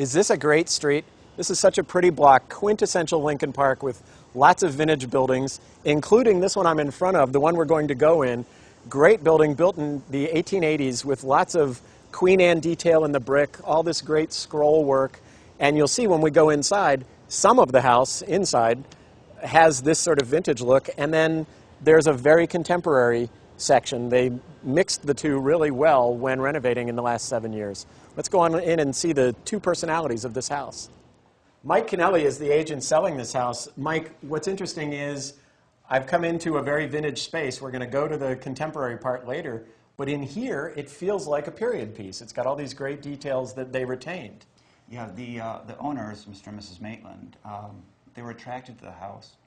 Is this a great street? This is such a pretty block, quintessential Lincoln Park with lots of vintage buildings, including this one I'm in front of, the one we're going to go in. Great building built in the 1880s with lots of Queen Anne detail in the brick, all this great scroll work. And you'll see when we go inside, some of the house inside has this sort of vintage look, and then there's a very contemporary section. They mixed the two really well when renovating in the last 7 years. Let's go on in and see the two personalities of this house. Mike Kennelly is the agent selling this house. Mike, what's interesting is I've come into a very vintage space. We're going to go to the contemporary part later, but in here it feels like a period piece. It's got all these great details that they retained. Yeah, the owners, Mr. and Mrs. Maitland, they were attracted to the house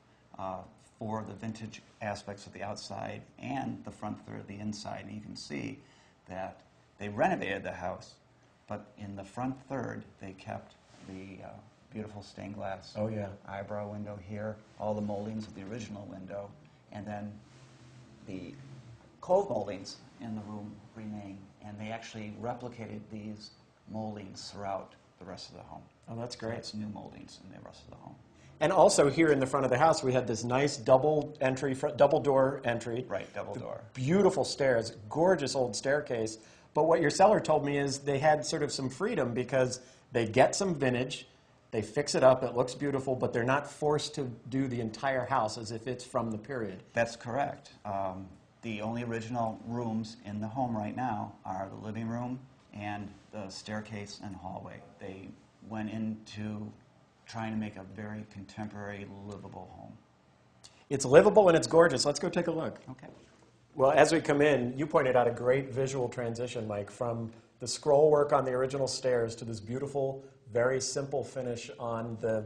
for the vintage aspects of the outside and the front third of the inside. And you can see that they renovated the house, but in the front third, they kept the beautiful stained glass eyebrow window here, all the moldings of the original window, and then the cove moldings in the room remain. And they actually replicated these moldings throughout the rest of the home. Oh, that's great. So it's new moldings in the rest of the home. And also here in the front of the house, we had this nice double door entry. Right, double door. Beautiful stairs, gorgeous old staircase. But what your seller told me is they had sort of some freedom because they get some vintage, they fix it up, it looks beautiful, but they're not forced to do the entire house as if it's from the period. That's correct. The only original rooms in the home right now are the living room and the staircase and hallway. They went into trying to make a very contemporary, livable home. It's livable and it's gorgeous. Let's go take a look. Okay. Well, as we come in, you pointed out a great visual transition, Mike, from the scroll work on the original stairs to this beautiful, very simple finish on the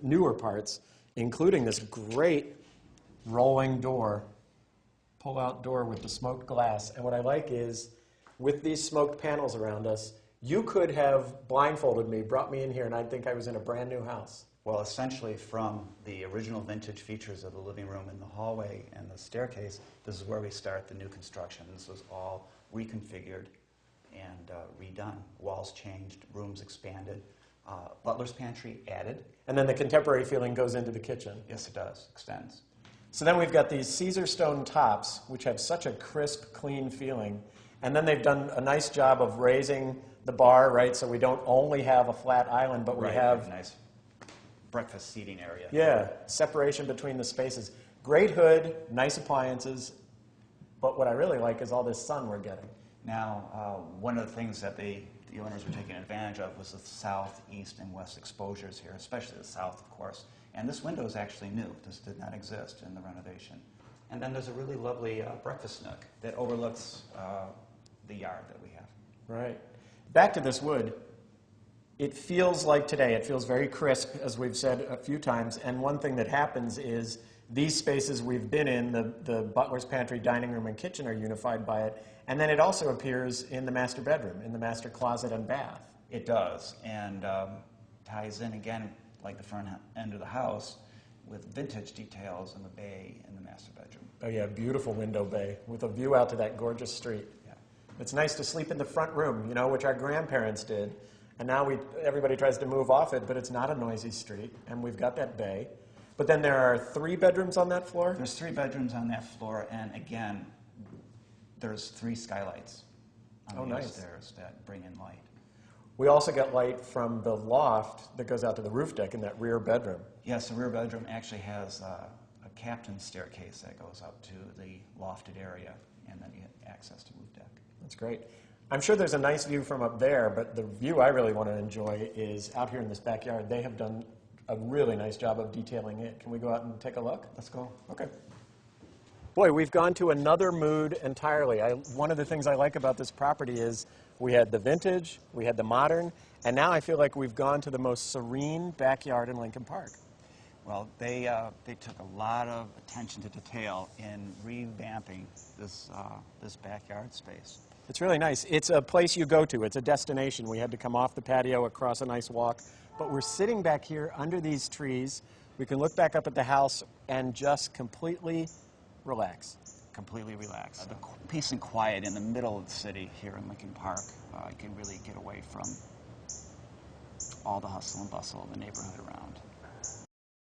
newer parts, including this great rolling door, pull-out door with the smoked glass. And what I like is, with these smoked panels around us, you could have blindfolded me, brought me in here, and I'd think I was in a brand new house. Well, essentially from the original vintage features of the living room and the hallway and the staircase, this is where we start the new construction. This was all reconfigured and redone. Walls changed, rooms expanded, butler's pantry added. And then the contemporary feeling goes into the kitchen. Yes, it does, extends. So then we've got these Caesar stone tops, which have such a crisp, clean feeling. And then they've done a nice job of raising the bar, right, so we don't only have a flat island, but we have a nice breakfast seating area. Yeah, separation between the spaces. Great hood, nice appliances, but what I really like is all this sun we're getting. Now, one of the things that the owners were taking advantage of was the south, east, and west exposures here, especially the south, of course. And this window is actually new. This did not exist in the renovation. And then there's a really lovely breakfast nook that overlooks the yard that we have. Right. Back to this wood. It feels like today. It feels very crisp, as we've said a few times. And one thing that happens is these spaces we've been in, the butler's pantry, dining room, and kitchen are unified by it. And then it also appears in the master bedroom, in the master closet and bath. It does, and ties in again, like the front end of the house, with vintage details in the bay in the master bedroom. Oh yeah, beautiful window bay with a view out to that gorgeous street. Yeah. It's nice to sleep in the front room, you know, which our grandparents did. And now everybody tries to move off it, but it's not a noisy street, and we've got that bay. But then there are 3 bedrooms on that floor? There's 3 bedrooms on that floor, and again, there's 3 skylights on the upstairs that bring in light. We also get light from the loft that goes out to the roof deck in that rear bedroom. Yes, the rear bedroom actually has a captain's staircase that goes up to the lofted area, and then you get access to roof deck. That's great. I'm sure there's a nice view from up there, but the view I really want to enjoy is out here in this backyard. They have done a really nice job of detailing it. Can we go out and take a look? Let's go. Okay. Boy, we've gone to another mood entirely. One of the things I like about this property is we had the vintage, we had the modern, and now I feel like we've gone to the most serene backyard in Lincoln Park. Well, they took a lot of attention to detail in revamping this backyard space. It's really nice. It's a place you go to. It's a destination. We had to come off the patio across a nice walk, but we're sitting back here under these trees. We can look back up at the house and just completely relax. Completely relax. The peace and quiet in the middle of the city here in Lincoln Park. You can really get away from all the hustle and bustle of the neighborhood around.